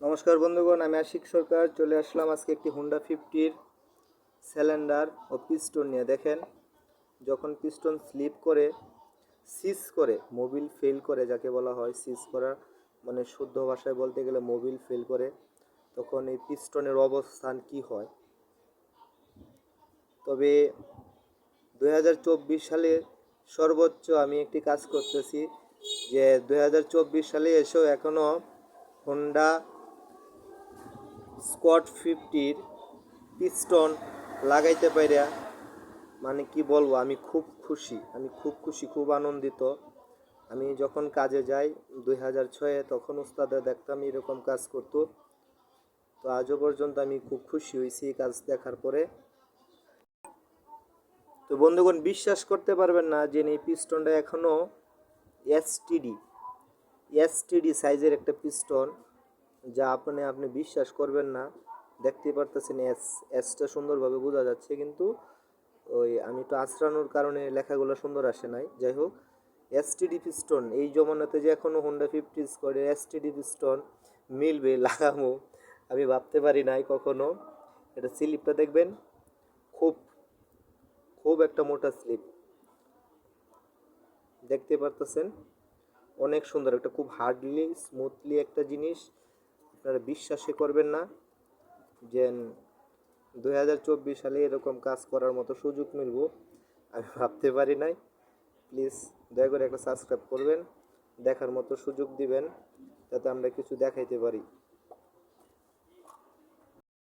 নমস্কার বন্ধুগণ, আমি আশিক সরকার চলে আসলাম আজকে একটি হোন্ডা 50-র সিলিন্ডার ও পিস্টন নিয়ে। দেখেন, যখন পিস্টন স্লিপ করে, সিজ করে, মোবিল ফেল করে, যাকে বলা হয় সিজ করা, মানে শুদ্ধ ভাষায় বলতে গেলে মোবিল ফেল করে, তখন এই পিস্টনের অবস্থান কি হয়। তবে 2024 সালে সর্বোচ্চ আমি একটি কাজ করতেছি, যে 2024 সালে এসেও এখনও হোন্ডা স্কট 50-র পিস্টন লাগাইতে পাইরা, মানে কি বলবো, আমি খুব খুশি, খুব আনন্দিত। আমি যখন কাজে যাই 2006-এ, তখন উস্তাদে দেখতাম এরকম কাজ করতো। তো আজও পর্যন্ত আমি খুব খুশি হয়েছি এই কাজ দেখার পরে। তো বন্ধুগণ, বিশ্বাস করতে পারবেন না যে এই পিস্টনটা এখনও এসটিডি এসটিডি সাইজের একটা পিস্টন, যা আপনি বিশ্বাস করবেন না। দেখতে পারতেছেন, এসটা সুন্দরভাবে বোঝা যাচ্ছে, কিন্তু ওই আমি তো আঁচড়ানোর কারণে লেখাগুলো সুন্দর আসে নাই। যাই হোক, এসটিডি পিস্টন এই জমানাতে যে এখনও হোন্ডা 50 করে এসটিডি পিস্টন মিলবে লাগামো, আমি ভাবতে পারি নাই কখনো। এটা স্লিপটা দেখবেন, খুব খুব একটা মোটা স্লিপ, দেখতে পারতেছেন, অনেক সুন্দর, একটা খুব হার্ডলি স্মুথলি একটা জিনিস। আপনারা বিশ্বাসই করবেন না যে 2024 সালে এরকম কাজ করার মতো সুযোগ মিলব, আমি ভাবতে পারি নাই। প্লিজ দয়া করে একটা সাবস্ক্রাইব করবেন, দেখার মতো সুযোগ দিবেন, যাতে আমরা কিছু দেখাইতে পারি।